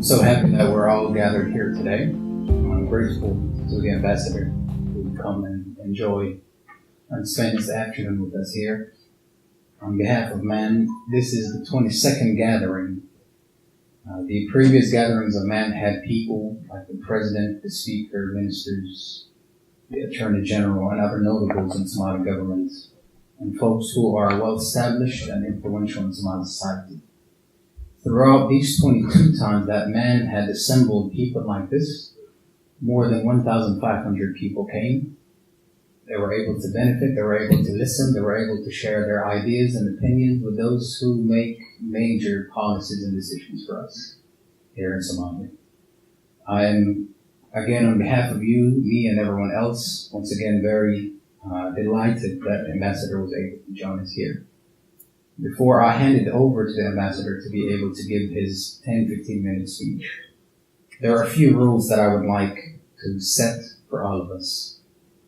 so happy that we're all gathered here today. I'm grateful to the ambassador who come and enjoy and spend this afternoon with us here. On behalf of MAN, this is the 22nd gathering. The previous gatherings of MAN had people like the President, the Speaker, ministers, the Attorney General, and other notables in Somali government, and folks who are well established and influential in Somali society. Throughout these 22 times that MAN had assembled people like this, more than 1,500 people came. They were able to benefit, they were able to listen, they were able to share their ideas and opinions with those who make major policies and decisions for us here in Somalia. I am, again, on behalf of you, me, and everyone else, once again, very delighted that the ambassador was able to join us here. Before I hand it over to the ambassador to be able to give his 10-15 minute speech, there are a few rules that I would like to set for all of us.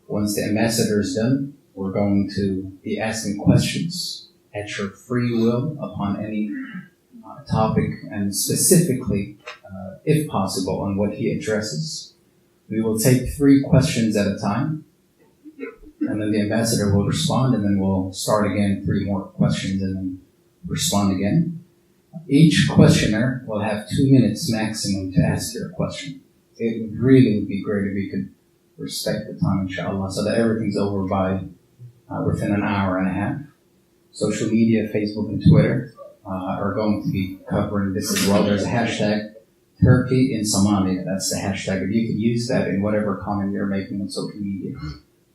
Once the ambassador is done, we're going to be asking questions at your free will upon any topic, and specifically, if possible, on what he addresses. We will take 3 questions at a time, and then the ambassador will respond, and then we'll start again, 3 more questions, and then respond again. Each questioner will have 2 minutes maximum to ask your question. It would be great if we could respect the time, inshallah, so that everything's over by within an hour and a half. Social media, Facebook and Twitter, are going to be covering this as well. There's a hashtag, Turkey in Somalia. That's the hashtag. If you could use that in whatever comment you're making on social media,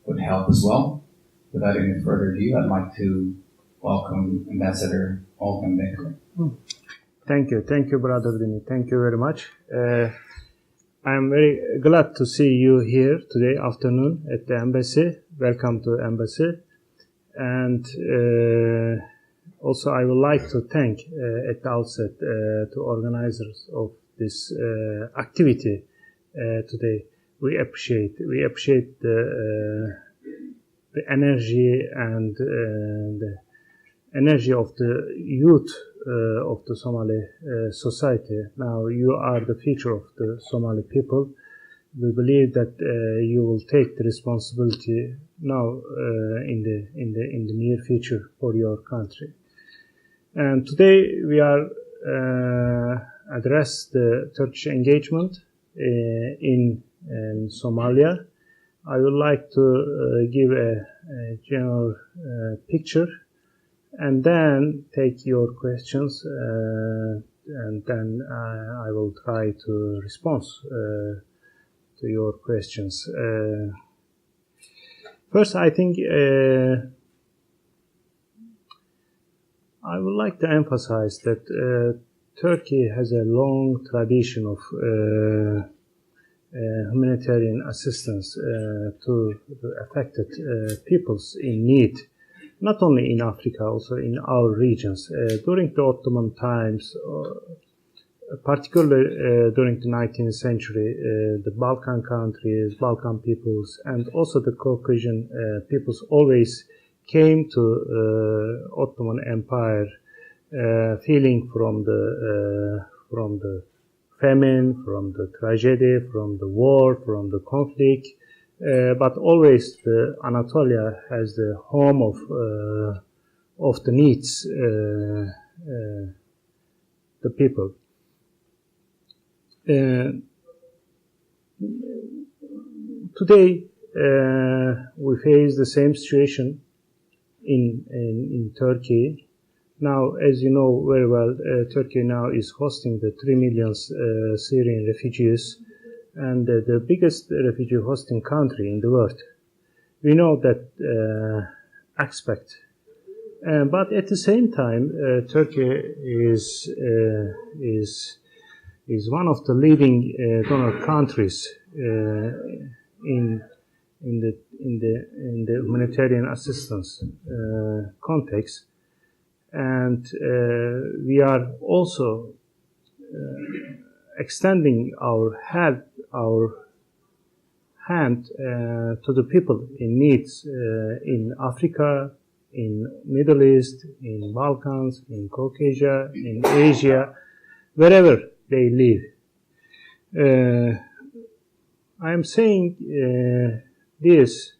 would help as well. Without any further ado, I'd like to welcome Ambassador Olgan. Thank you, Brother Dini. Thank you very much. I'm very glad to see you here today afternoon at the embassy. Welcome to embassy. And also I would like to thank at the outset to organizers of this activity today. We appreciate the energy and the energy of the youth of the Somali society. Now you are the future of the Somali people. We believe that you will take the responsibility now in the near future for your country. And today we are address the Turkish engagement in Somalia. I would like to give a general picture and then take your questions, and then I will try to respond to your questions. First, I think I would like to emphasize that Turkey has a long tradition of humanitarian assistance to the affected peoples in need, not only in Africa, also in our regions. During the Ottoman times, particularly during the 19th century, the Balkan countries, Balkan peoples, and also the Caucasian peoples always came to Ottoman Empire feeling from the famine, from the tragedy, from the war, from the conflict, but always the Anatolia has the home of the needs, the people. Today we face the same situation in Turkey. Now, as you know very well, Turkey now is hosting the 3 million Syrian refugees, and the biggest refugee hosting country in the world. We know that aspect, but at the same time, Turkey is one of the leading donor countries in the humanitarian assistance context. And we are also extending our hand to the people in needs in Africa, in Middle East, in Balkans, in Caucasia, in Asia, wherever they live. I am saying this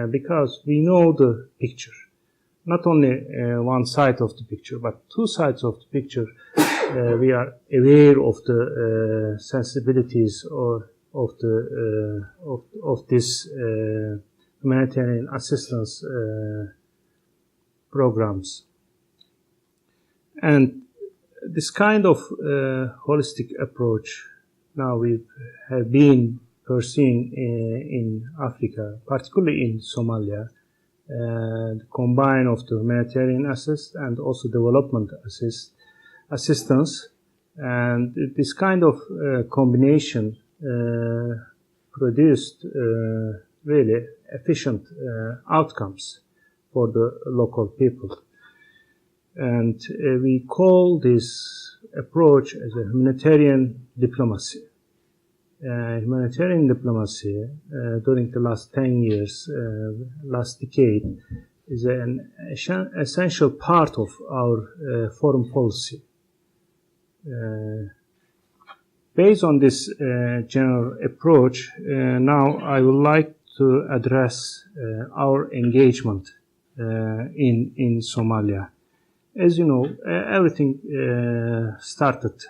because we know the picture. Not only one side of the picture, but two sides of the picture. We are aware of the sensibilities of this humanitarian assistance programs, and this kind of holistic approach now we have been pursuing in Africa, particularly in Somalia. The combine of the humanitarian assist and also development assistance, and this kind of combination produced really efficient outcomes for the local people. And we call this approach as a humanitarian diplomacy. Humanitarian diplomacy during the last 10 years, last decade, is an essential part of our foreign policy. Based on this general approach, now I would like to address our engagement in Somalia. As you know, everything started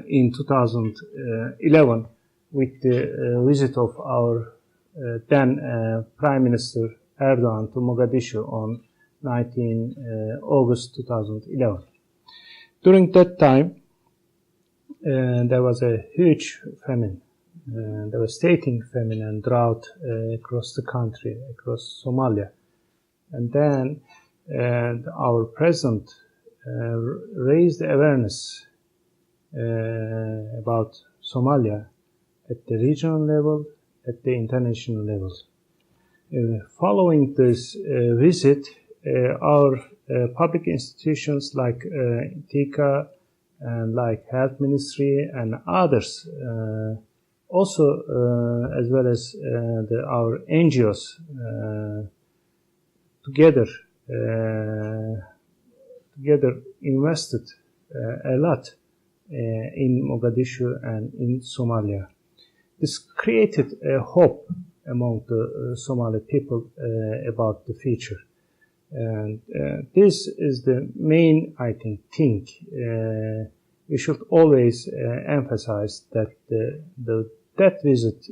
in 2011 with the visit of our then Prime Minister Erdogan to Mogadishu on 19 August 2011. During that time, there was a huge famine, devastating famine and drought across the country, across Somalia. And then our president raised awareness about Somalia at the regional level, at the international level. Following this visit, our public institutions like TICA and like Health Ministry and others, also as well as our NGOs, together invested a lot in Mogadishu and in Somalia. This created a hope among the Somali people about the future. And this is the main, I think, thing. We should always emphasize that that visit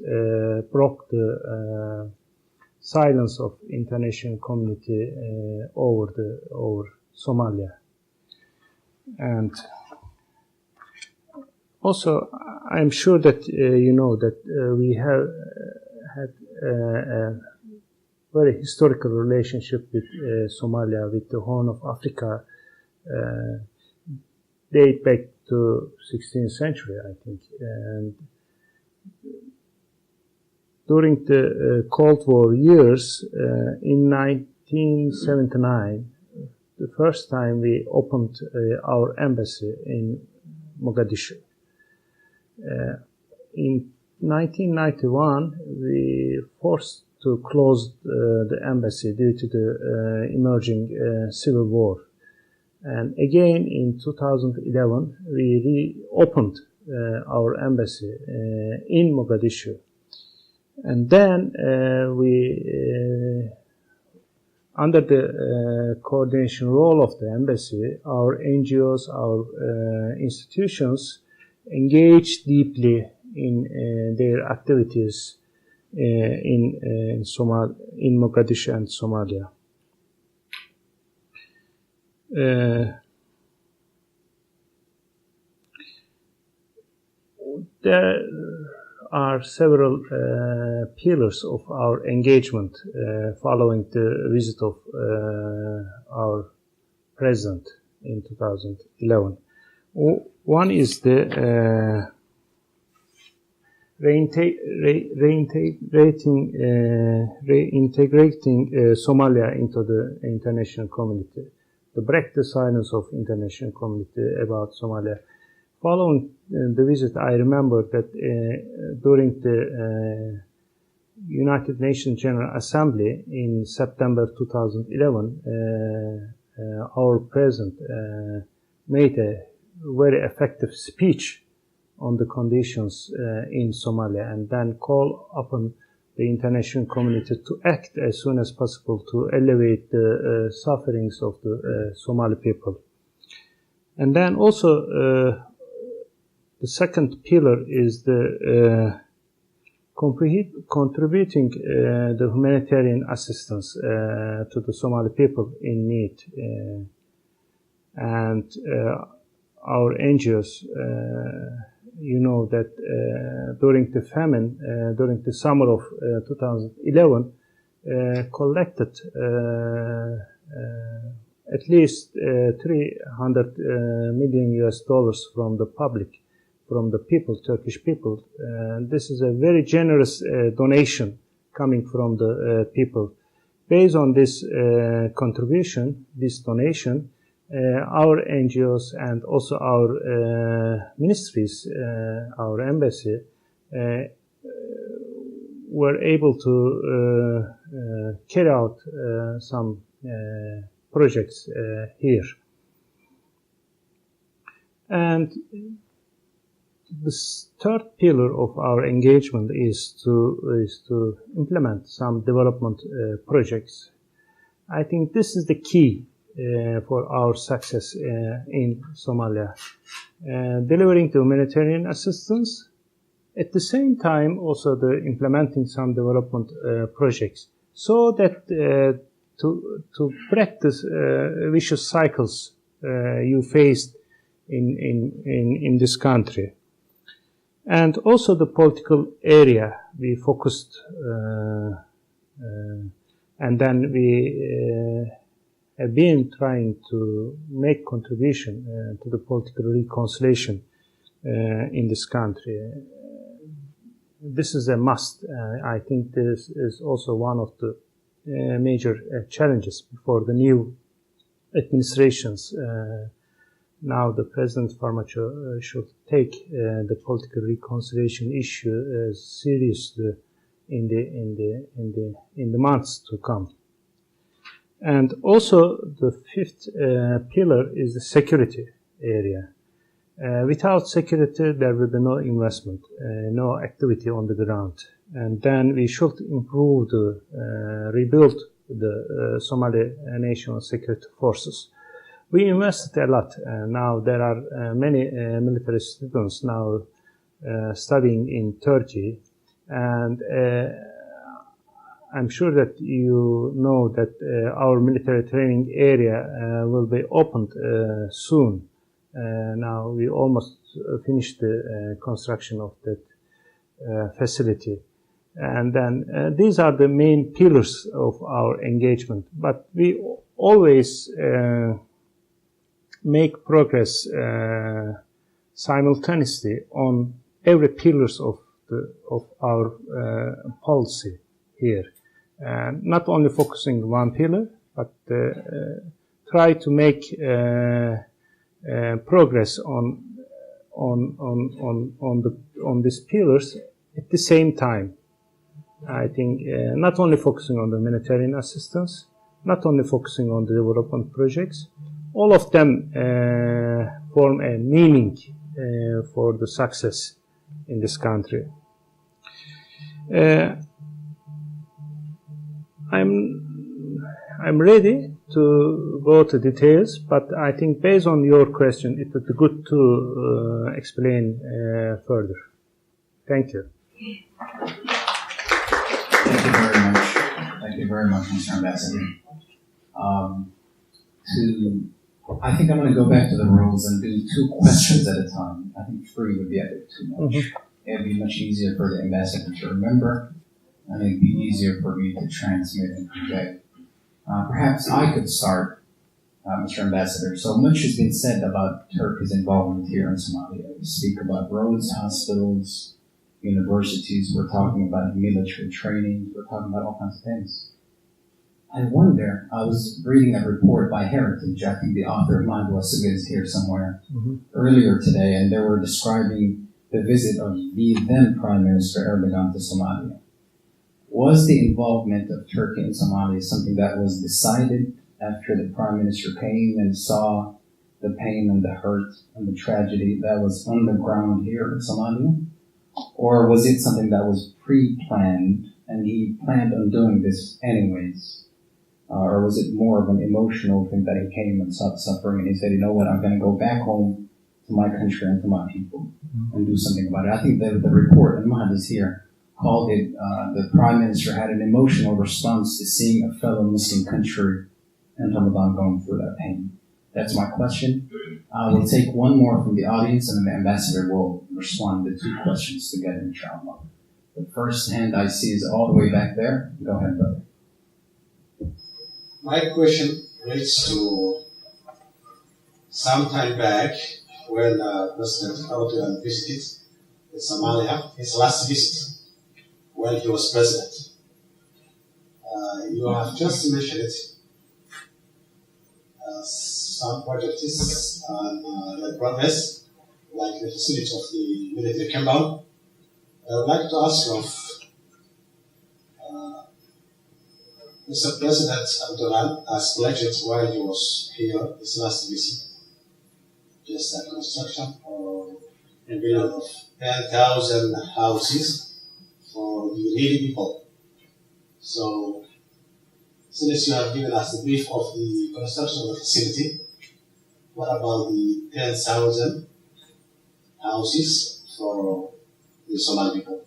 broke the silence of international community over Somalia. And also, I'm sure that you know that we have had a very historical relationship with Somalia, with the Horn of Africa, date back to 16th century, I think. And during the Cold War years, in 1979, the first time we opened our embassy in Mogadishu. In 1991, we forced to close the embassy due to the emerging civil war. And again, in 2011, we reopened our embassy in Mogadishu. And then we, under the coordination role of the embassy, our NGOs, our institutions engaged deeply in their activities in Mogadishu and Somalia. There are several pillars of our engagement following the visit of our president in 2011. One is the reintegrating Somalia into the international community, to break the silence of international community about Somalia. Following the visit, I remember that during the United Nations General Assembly in September 2011, our president made a very effective speech on the conditions in Somalia, and then call upon the international community to act as soon as possible to alleviate the sufferings of the Somali people. And then also the second pillar is the contributing the humanitarian assistance to the Somali people in need. And our NGOs, you know that during the famine, during the summer of 2011, collected at least $300 million from the public, from the people, Turkish people. This is a very generous donation coming from the people. Based on this contribution, this donation, our NGOs and also our ministries, our embassy, were able to carry out some projects here. And the third pillar of our engagement is to implement some development projects. I think this is the key for our success in Somalia. Delivering the humanitarian assistance, at the same time also the implementing some development projects, so that to break this vicious cycles you faced in this country. And also the political area we focused, and then we have been trying to make contribution to the political reconciliation in this country. This is a must. I think this is also one of the major challenges before the new administrations. Now the President Farmacho should take the political reconciliation issue seriously in the months to come. And also the fifth pillar is the security area. Without security, there will be no investment, no activity on the ground. And then we should improve rebuild the Somali national security forces. We invested a lot. Now there are many military students now studying in Turkey, and I'm sure that you know that our military training area will be opened soon. Now we almost finished the construction of that facility. And then these are the main pillars of our engagement. But we always make progress simultaneously on every pillars of our policy here. Not only focusing on one pillar, but try to make progress on these pillars at the same time. I think not only focusing on the humanitarian assistance, not only focusing on the development projects, all of them form a meaning for the success in this country. I'm ready to go to details, but I think based on your question, it would be good to explain further. Thank you. Thank you very much, Mr. Ambassador. I think I'm going to go back to the rules and do 2 questions at a time. I think 3 would be a bit too much. It would be much easier for the ambassador to remember, and it would be easier for me to transmit and convey. Perhaps I could start, Mr. Ambassador. So much has been said about Turkey's involvement here in Somalia. We speak about roads, hospitals, universities. We're talking about military training. We're talking about all kinds of things. I wonder, I was reading a report by Heritage, I think the author, Mandla Suga, is here somewhere, earlier today, and they were describing the visit of the then Prime Minister Erdogan to Somalia. Was the involvement of Turkey in Somalia something that was decided after the Prime Minister came and saw the pain and the hurt and the tragedy that was on the ground here in Somalia? Or was it something that was pre-planned and he planned on doing this anyways? Or was it more of an emotional thing that he came and saw the suffering and he said, you know what, I'm going to go back home to my country and to my people and do something about it? I think that the report, and Mahad is here, called it, the Prime Minister had an emotional response to seeing a fellow Muslim country in Ramadan going through that pain. That's my question. We'll take one more from the audience and then the ambassador will respond to 2 questions together, inshallah. The first hand I see is all the way back there. Go ahead, brother. My question relates to some time back when President Olgan visited Somalia, his last visit when he was president. You have just mentioned it. Some projects like progress, like the facility of the military compound. I would like to ask of Mr. President Erdogan has pledged while he was here his last visit, just a construction or a building of 10,000 houses for the needy people. So, since you have given us the brief of the construction of the facility, what about the 10,000 houses for the Somali people?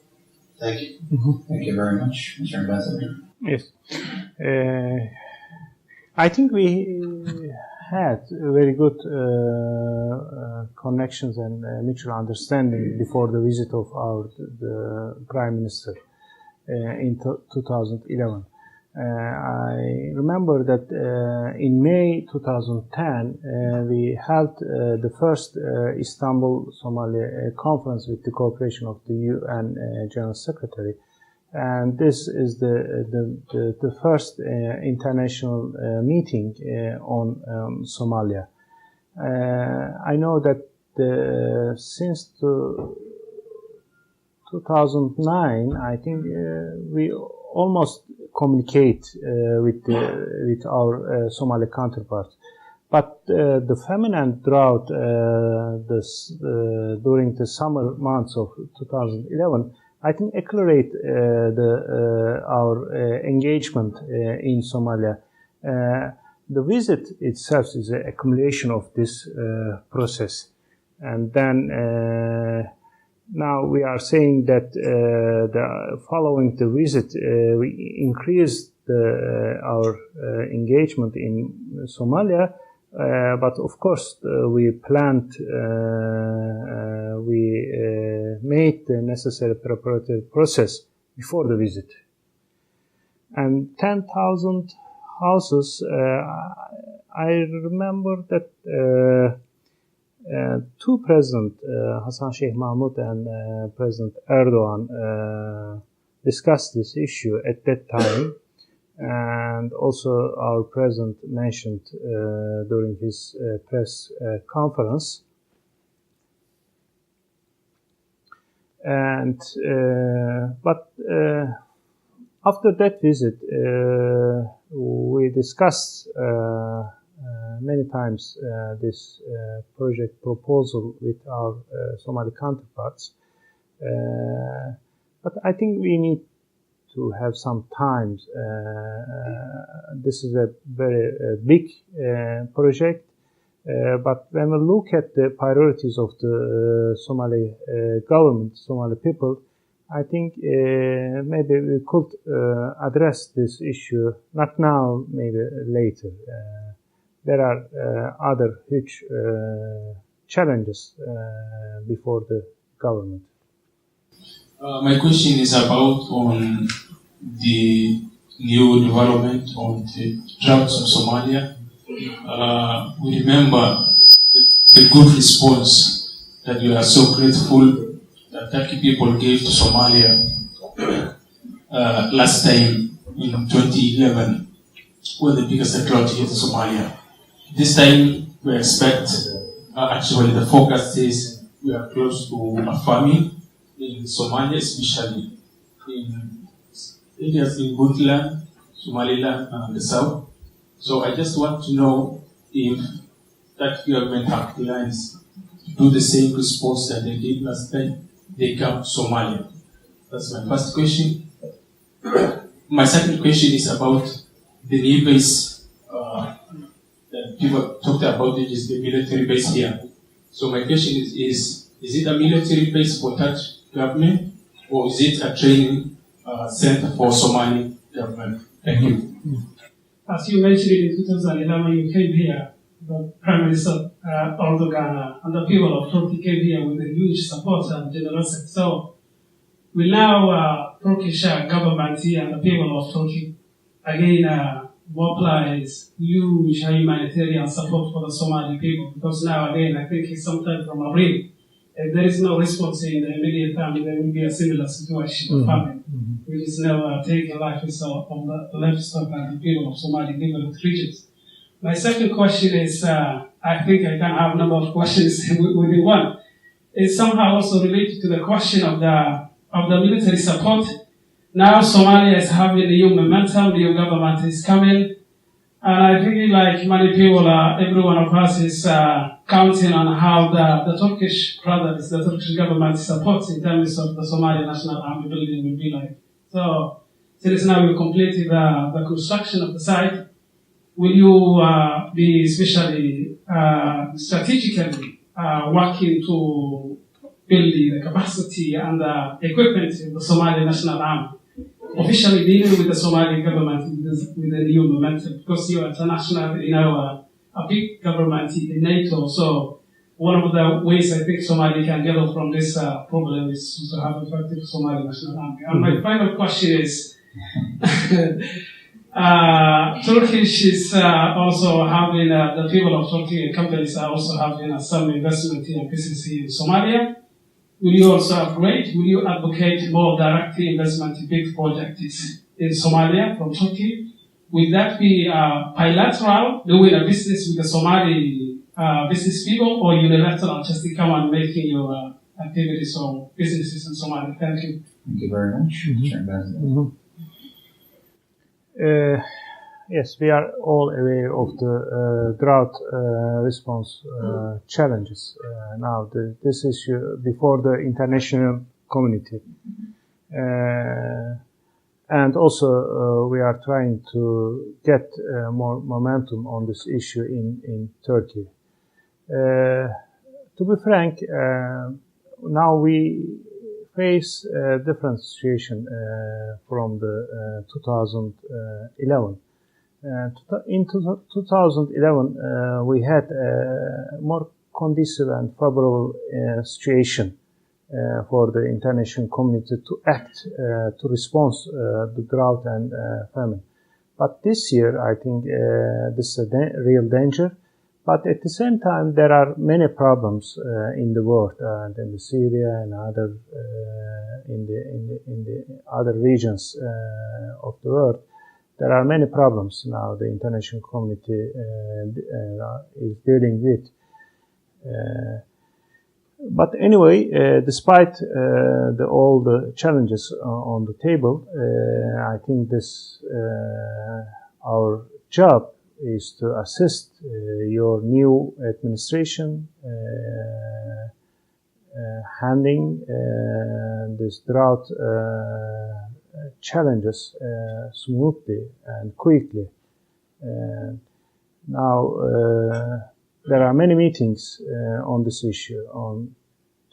Thank you. Thank you very much, Mr. Ambassador. Yes. I think we had very good connections and mutual understanding before the visit of the Prime Minister in 2011. I remember that in May 2010 we held the first Istanbul Somalia conference with the cooperation of the UN General Secretary, and this is the first international meeting on Somalia. I know that since 2009, I think we almost communicate with our Somali counterparts. But the famine and drought during the summer months of 2011, I think accelerate our engagement in Somalia. The visit itself is an accumulation of this process, and then now we are saying that following the visit, we increased our engagement in Somalia, but of course we planned, we made the necessary preparatory process before the visit. And 10,000 houses, I remember that two President Hassan Sheikh Mahmoud and President Erdogan discussed this issue at that time, and also our President mentioned during his press conference. And but after that visit, we discussed many times this project proposal with our Somali counterparts. But I think we need to have some time. This is a very big project, but when we look at the priorities of the Somali government, Somali people, I think maybe we could address this issue, not now, maybe later. There are other huge challenges before the government. My question is about on the new development on the droughts in Somalia. We remember the good response that we are so grateful that Turkey people gave to Somalia last time in 2011, when the biggest drought hit Somalia. This time we expect, actually the forecast says we are close to a famine in Somalia, especially in areas in Puntland, Somaliland, and the south. So I just want to know if that government have plans to do the same response that they did last time they came to Somalia? That's my first question. My second question is about the new base that people talked about. It is the military base here. So my question is it a military base for that government, or is it a training center for Somali government? Thank you. As you mentioned, in 2011, you came here, the Prime Minister Olgan and the people of Turkey came here with a huge support and generosity. So we now, Turkish government here and the people of Turkey, again, mobilize huge humanitarian support for the Somali people, because now, again, I think it's sometime from April. If there is no response in the immediate time, there will be a similar situation of famine, which is now taking life of the livestock and the people of Somali different regions. My second question is, I think I can have a number of questions within one. It's somehow also related to the question of the military support. Now Somalia is having a new momentum, new government is coming, and I really like many people, every one of us is counting on how the Turkish brothers, the Turkish government supports in terms of the Somali National Army building will be like. So, since now you completed the construction of the site, will you be especially strategically working to build the capacity and the equipment of the Somali National Army, officially dealing with the Somali government with the new momentum, because you are international, a big government in NATO. So one of the ways I think Somalia can get out from this problem is to have effective Somali National Army. And my final question is, Turkish is also having, the people of Turkey and companies are also having some investment in business in Somalia. Will you also upgrade? Will you advocate more direct investment in big projects in Somalia from Turkey? Will that be bilateral, doing a business with the Somali business people, or unilateral, just to come and making your activities or businesses in Somalia? Thank you. Thank you very much. Yes, we are all aware of the drought response challenges. Now, this issue before the international community. And also, we are trying to get more momentum on this issue in Turkey. To be frank, now we face a different situation from the 2011. In 2011, we had a more conducive and favorable situation for the international community to act, to respond to drought and famine. But this year, I think this is a real danger. But at the same time, there are many problems in the world, and in Syria and other in the other regions of the world. There are many problems now the international community is dealing with. But anyway, despite all the challenges on the table, I think this our job is to assist your new administration handling this drought challenges smoothly and quickly. Now, there are many meetings on this issue. On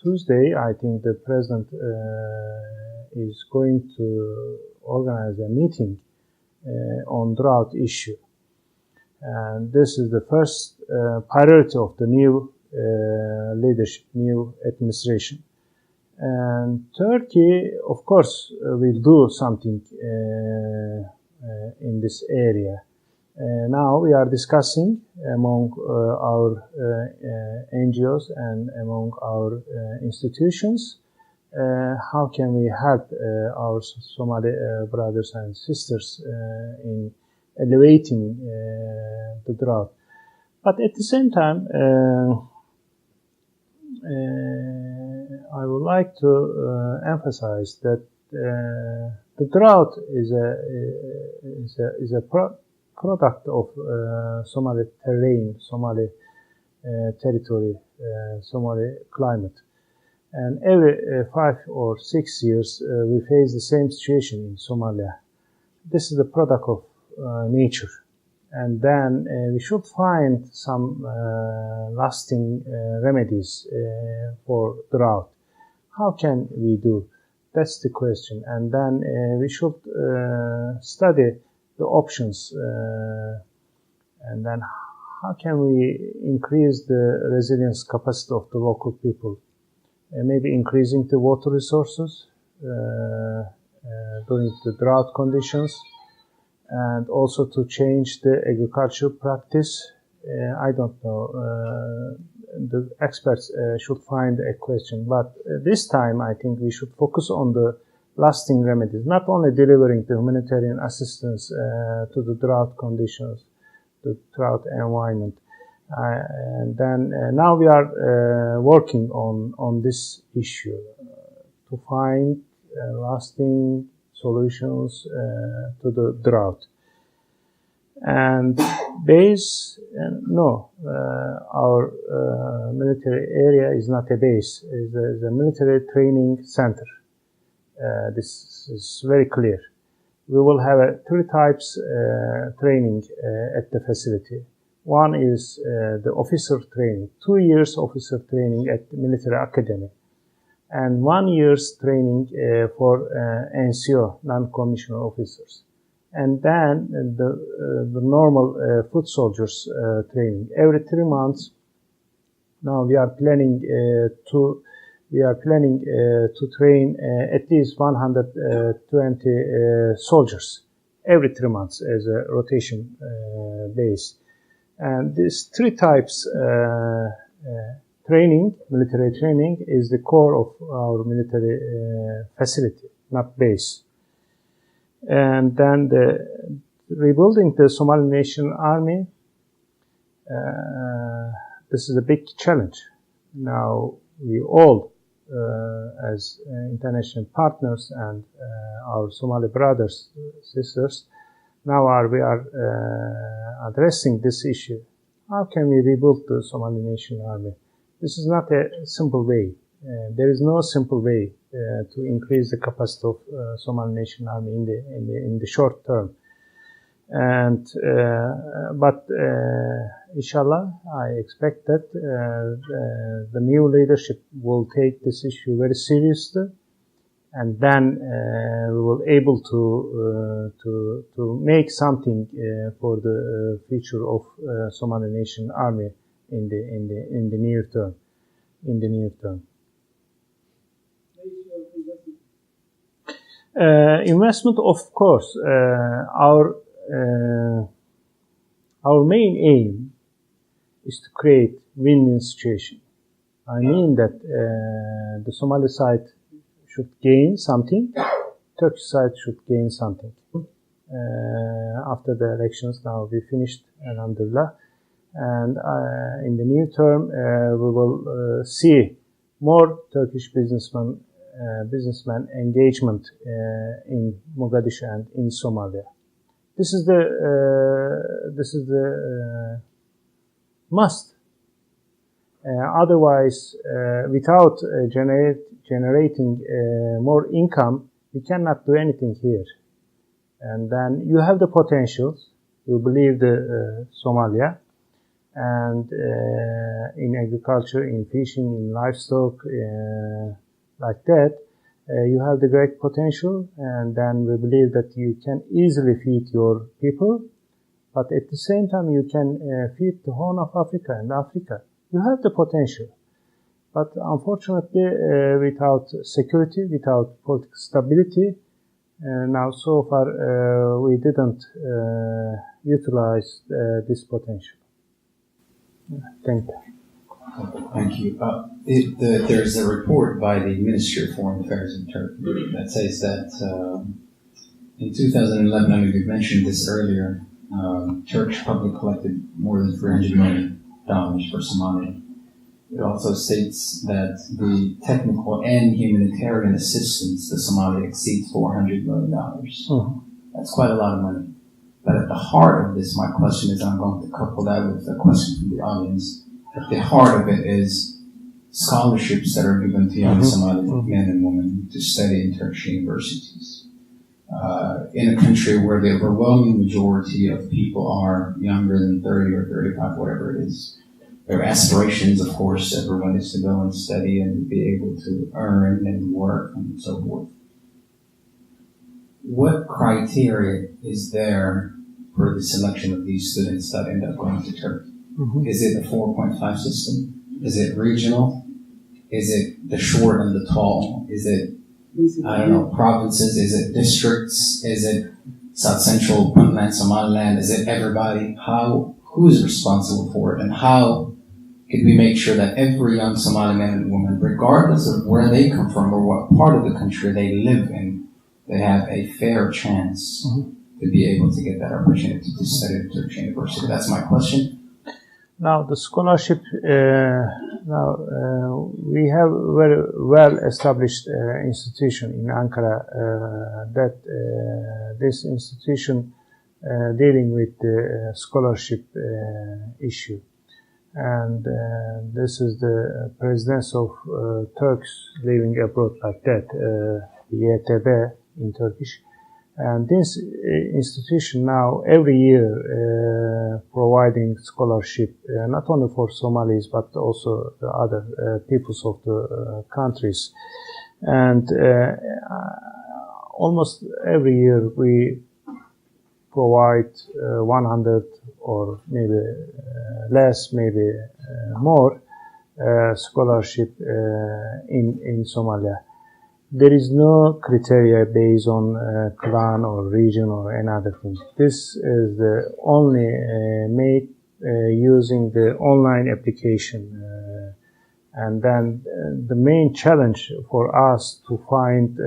Tuesday, I think the President is going to organize a meeting on drought issue. And this is the first priority of the new leadership, new administration. And Turkey, of course, will do something in this area. Now we are discussing among our NGOs and among our institutions how can we help our Somali brothers and sisters in elevating the drought. But at the same time, I would like to emphasize that the drought is a product of Somali terrain, Somali territory, Somali climate. And every 5 or 6 years, we face the same situation in Somalia. This is the product of nature. And then we should find some lasting remedies for drought. How can we do? That's the question. And then we should study the options. And then how can we increase the resilience capacity of the local people? Maybe increasing the water resources during the drought conditions, and also to change the agricultural practice. I don't know. The experts should find a question, but this time I think we should focus on the lasting remedies, not only delivering the humanitarian assistance to the drought conditions, the drought environment. And then now we are working on this issue to find lasting solutions to the drought. And base, no, our military area is not a base. It's a military training center. This is very clear. We will have 3 types training at the facility. One is the officer training, 2 years officer training at the military academy, and 1 year's training for NCO, non-commissioned officers. And then the normal foot soldiers training. Every 3 months, now we are planning to train at least 120 soldiers every 3 months as a rotation base. And these 3 types training, military training, is the core of our military facility, not base. And then rebuilding the Somali Nation Army, this is a big challenge. Now we all, as international partners and our Somali brothers, sisters, now we are addressing this issue. How can we rebuild the Somali Nation Army? This is not a simple way. There is no simple way to increase the capacity of Somali Nation Army in the short term. And but inshallah, I expect that the new leadership will take this issue very seriously, and then we will able to make something for the future of Somali Nation Army in the near term. Investment, of course, our main aim is to create win-win situation. I mean that the Somali side should gain something, Turkish side should gain something. After the elections, now we finished, alhamdulillah, and in the near term we will see more Turkish businessman engagement in Mogadishu and in Somalia. This is the must. Otherwise, without generating more income, we cannot do anything here. And then you have the potential. You believe the Somalia, and in agriculture, in fishing, in livestock, like that, you have the great potential, and then we believe that you can easily feed your people, but at the same time you can feed the Horn of Africa and Africa. You have the potential, but unfortunately without security, without political stability, now so far we didn't utilize this potential. Thank you. Thank you. There's a report by the Ministry of Foreign Affairs in Turkey that says that in 2011, I mean, you mentioned this earlier, Turkish public collected more than $300 million for Somalia. It also states that the technical and humanitarian assistance to Somalia exceeds $400 million. Mm-hmm. That's quite a lot of money. But at the heart of this, my question is, I'm going to couple that with a question from the audience. at the heart of it is scholarships that are given to young Somali men and women to study in Turkish universities. In a country where the overwhelming majority of people are younger than 30 or 35, whatever it is. Their aspirations, of course, everyone is to go and study and be able to earn and work and so forth. What criteria is there for the selection of these students that end up going to Turkey? Is it a 4.5 system? Is it regional? Is it the short and the tall? Is it, I don't know, provinces? Is it districts? Is it South Central, Puntland, Somaliland? Is it everybody? Who is responsible for it? And how could we make sure that every young Somali man and woman, regardless of where they come from or what part of the country they live in, they have a fair chance to be able to get that opportunity to study at Turkish University? That's my question. Now, the scholarship, we have very well-established institution in Ankara this institution dealing with the scholarship issue. And this is the Presidents of Turks living abroad, like that, YTB in Turkish. And this institution now every year providing scholarship not only for Somalis but also the other peoples of the countries. And almost every year we provide 100 or maybe less, maybe more scholarship in Somalia. There is no criteria based on clan or region or another thing. This is the only made using the online application. And then the main challenge for us to find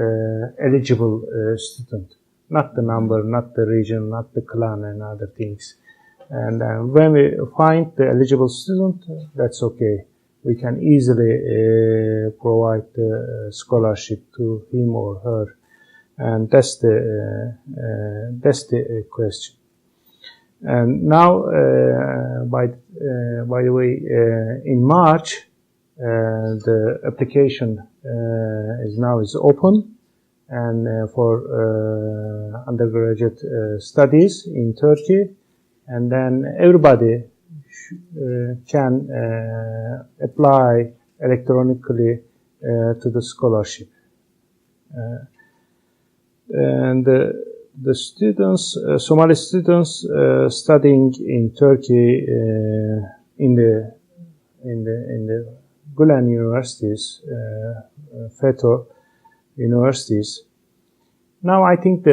eligible student, not the number, not the region, not the clan and other things. And when we find the eligible student, that's okay. We can easily provide the scholarship to him or her, and that's the question. And now, by the way, in March, the application is open, and for undergraduate studies in Turkey, and then everybody can apply electronically to the scholarship. And the students, Somali students studying in Turkey in the Gulen universities, FETÖ universities. Now I think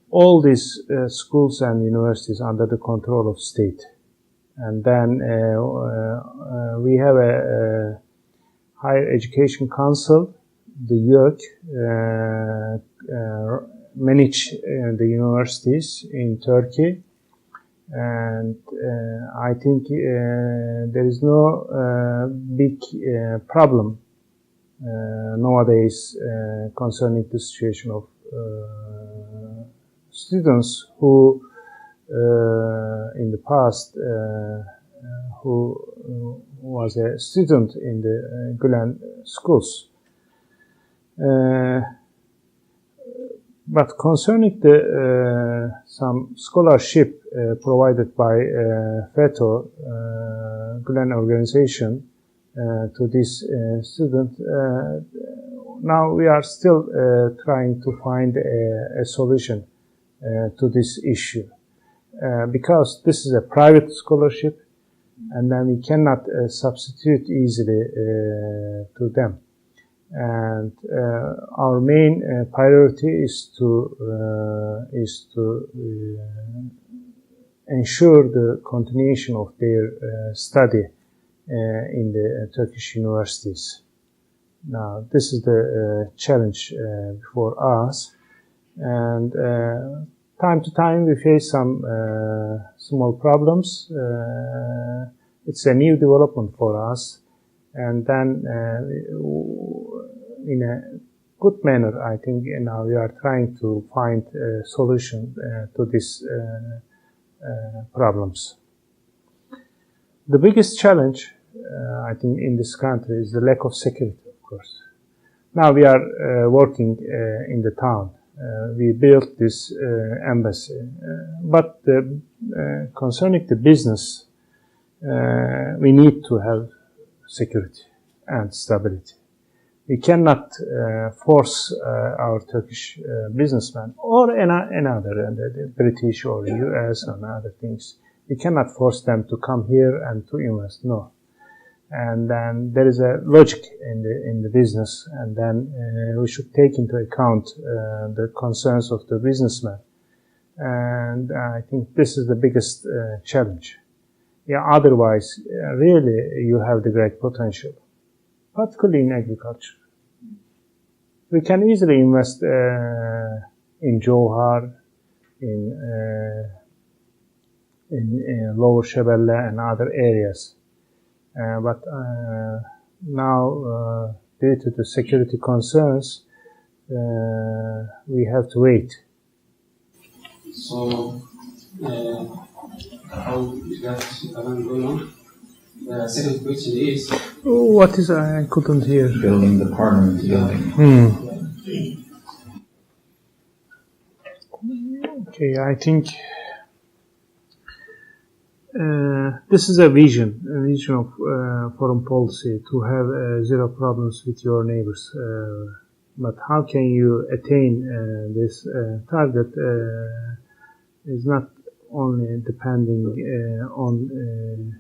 all these schools and universities under the control of state. And then we have a Higher Education Council, the YÖK, manage the universities in Turkey. And I think there is no big problem nowadays concerning the situation of students who in the past who was a student in the Gulen schools. But concerning the some scholarship provided by FETÖ Gulen organization to this student, now we are still trying to find a solution to this issue. Because this is a private scholarship, and then we cannot substitute easily to them. And our main priority is to ensure the continuation of their study in the Turkish universities. Now, this is the challenge before us, and time to time we face some small problems. It's a new development for us, and then in a good manner, I think now we are trying to find a solution to these problems. The biggest challenge I think, in this country is the lack of security, of course. Now we are working in the town. We built this embassy, but concerning the business, we need to have security and stability. We cannot force our Turkish businessmen or another, the British or US and other things. We cannot force them to come here and to invest. No. And then there is a logic in the business, and then we should take into account the concerns of the businessmen. And I think this is the biggest challenge. Yeah, otherwise, really, you have the great potential, particularly in agriculture. We can easily invest in Johar, in Lower Shebelle and other areas. But now, due to the security concerns, we have to wait. So, how is that going on? The second question is... What is, I couldn't hear. Building the parliament building. Okay, I think this is a vision of foreign policy, to have zero problems with your neighbors. But how can you attain this target is not only depending on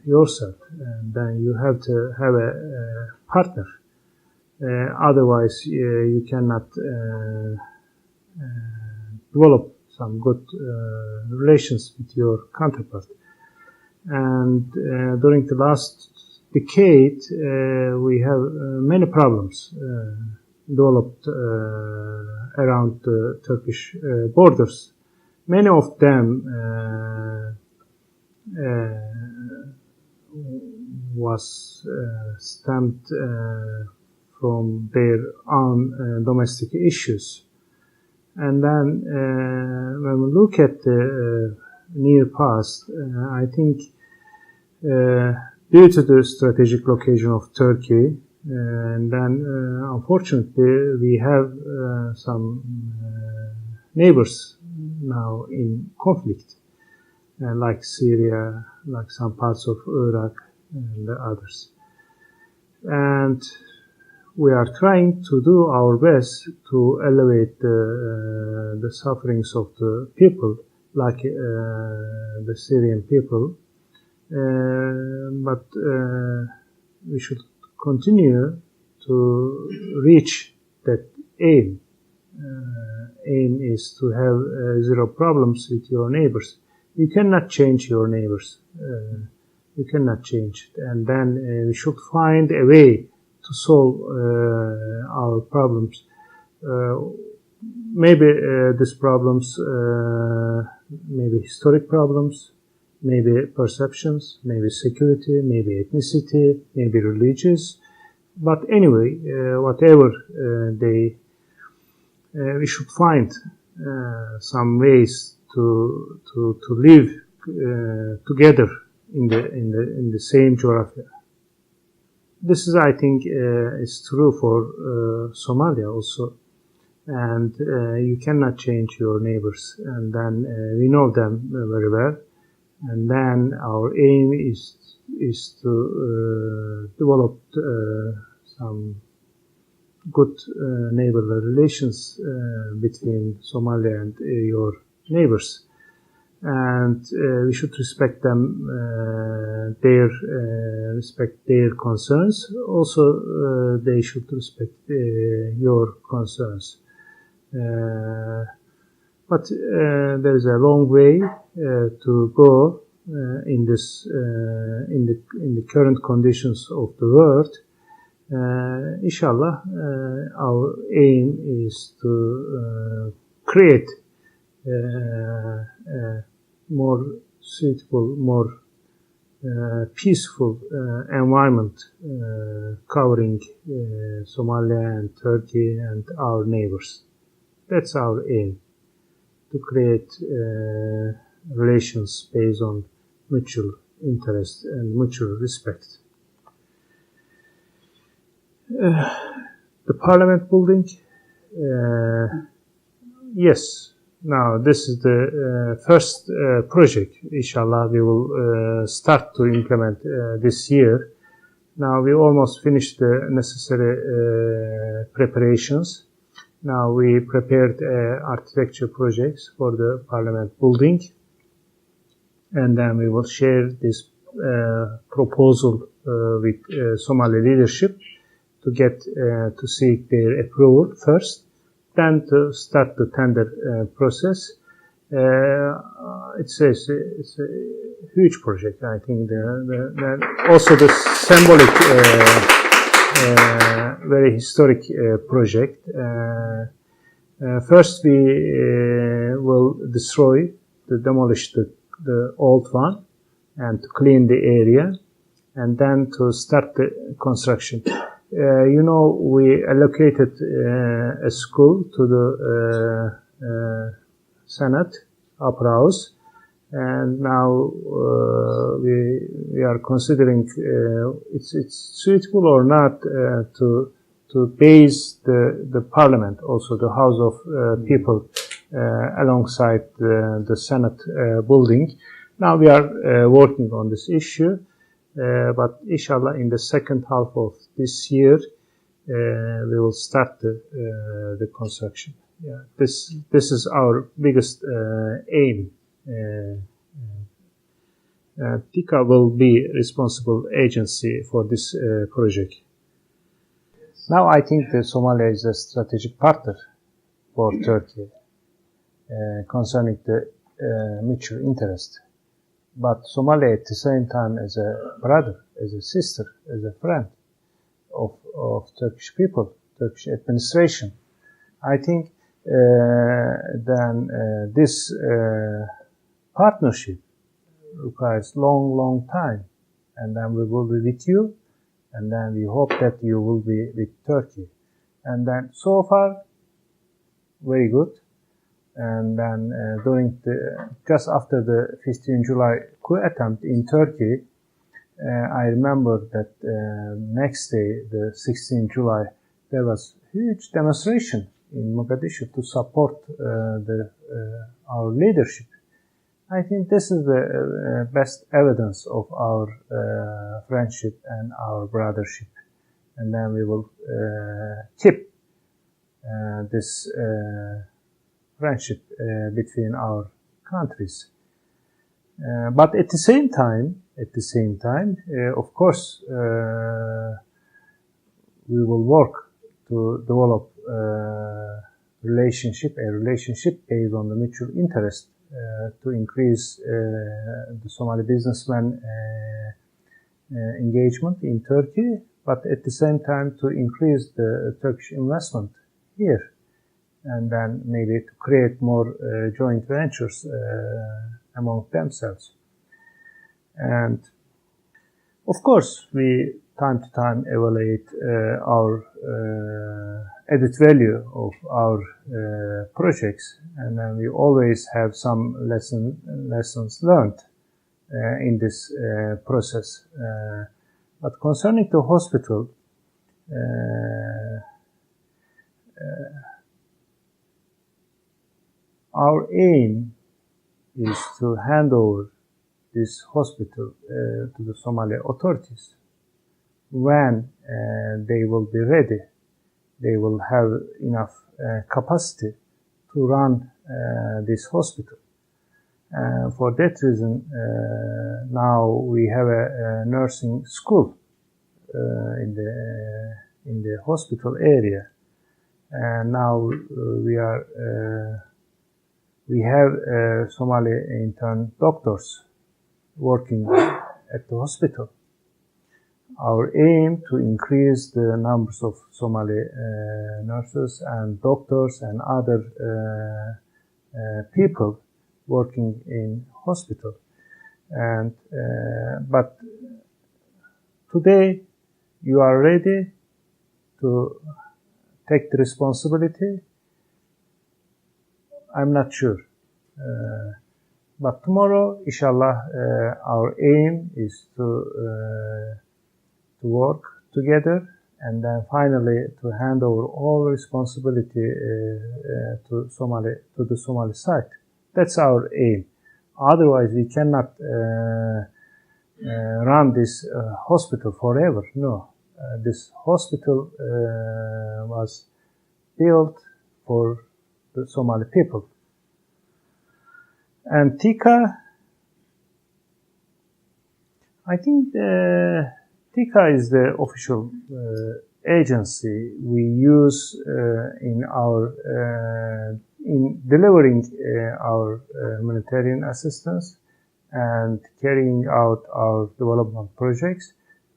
yourself. Then you have to have a partner. Otherwise, you cannot develop some good relations with your counterpart. And during the last decade, we have many problems developed around the Turkish borders. Many of them was stemmed from their own domestic issues. And then when we look at the near past, I think due to the strategic location of Turkey, and then unfortunately we have some neighbors now in conflict, like Syria, like some parts of Iraq and the others. And we are trying to do our best to elevate the sufferings of the people, like the Syrian people. But we should continue to reach that aim. Aim is to have zero problems with your neighbors. You cannot change your neighbors. You cannot change it. And then we should find a way to solve our problems. Maybe these problems, maybe historic problems, maybe perceptions, maybe security, maybe ethnicity, maybe religious. But anyway, whatever we should find some ways to live together in the same geography. This is, I think, is true for Somalia also. And you cannot change your neighbors, and then we know them very well. And then our aim is to develop some good neighborly relations between Somalia and your neighbors, and we should respect them, respect their concerns. Also, they should respect your concerns. But there is a long way to go in this in the current conditions of the world. Inshallah, our aim is to create a more suitable, more peaceful environment covering Somalia and Turkey and our neighbors. That's our aim, to create relations based on mutual interest and mutual respect. The Parliament building, yes. Now this is the first project. Inshallah, we will start to implement this year. Now we almost finished the necessary preparations. Now we prepared architecture projects for the Parliament building, and then we will share this proposal with Somali leadership to get to seek their approval first, then to start the tender process. It's a huge project. I think also the symbolic, very historic project. First, we will demolish the old one, and to clean the area, and then to start the construction. We allocated a school to the Senate, Upper House, and now we are considering it's suitable or not to base the Parliament, also the House of People, alongside the Senate building. Now we are working on this issue. But inshallah, in the second half of this year, we will start the construction. Yeah, this is our biggest aim. TICA will be responsible agency for this project. Now I think that Somalia is a strategic partner for Turkey concerning the mutual interest. But Somalia at the same time as a brother, as a sister, as a friend of Turkish people, Turkish administration. I think this partnership requires long time, and then we will be with you, and then we hope that you will be with Turkey. And then so far, very good. And then just after the 15 July coup attempt in Turkey, I remember that next day, the 16 July, there was huge demonstration in Mogadishu to support our leadership. I think this is the best evidence of our friendship and our brothership. And then we will keep this friendship between our countries. But at the same time, of course, we will work to develop a relationship based on the mutual interest to increase the Somali businessmen engagement in Turkey, but at the same time to increase the Turkish investment here, and then maybe to create more joint ventures among themselves. And of course, we time to time evaluate our added value of our projects, and then we always have some lessons learned in this process. But concerning the hospital, our aim is to hand over this hospital to the Somali authorities. When they will be ready, they will have enough capacity to run this hospital. For that reason, now we have a nursing school in the hospital area, and now we have Somali intern doctors working at the hospital. Our aim to increase the numbers of Somali nurses and doctors and other people working in hospital. And but today you are ready to take the responsibility. I'm not sure. But tomorrow, inshallah, our aim is to work together and then finally to hand over all responsibility to the Somali side. That's our aim. Otherwise, we cannot run this hospital forever. No, this hospital was built for the Somali people. And TICA, I think TICA is the official agency we use in delivering our humanitarian assistance and carrying out our development projects.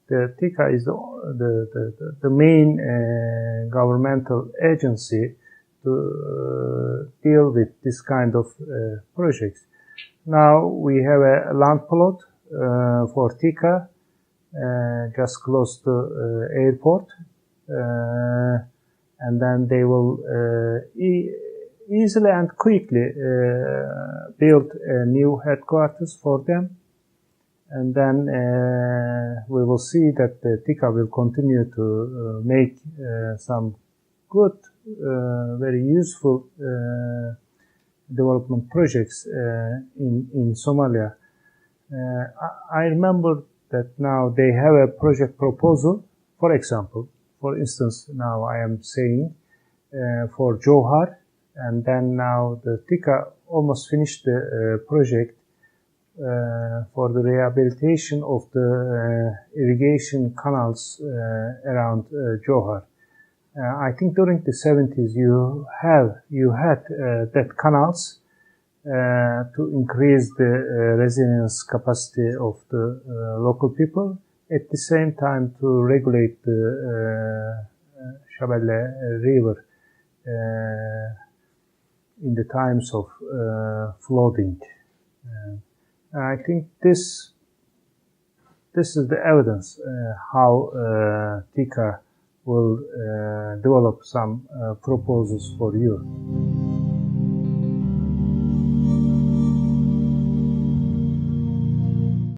The TICA is the main governmental agency to deal with this kind of projects. Now we have a land plot for TICA just close to airport, and then they will easily and quickly build a new headquarters for them, and then we will see that the TICA will continue to make some good, very useful development projects in Somalia. I remember that now they have a project proposal, for example. For instance, now I am saying for Johar, and then now the TICA almost finished the project for the rehabilitation of the irrigation canals around Johar. I think during the 70s you had that canals to increase the resilience capacity of the local people, at the same time to regulate the Shabelle River in the times of flooding. I think this is the evidence how TICA will develop some proposals for you.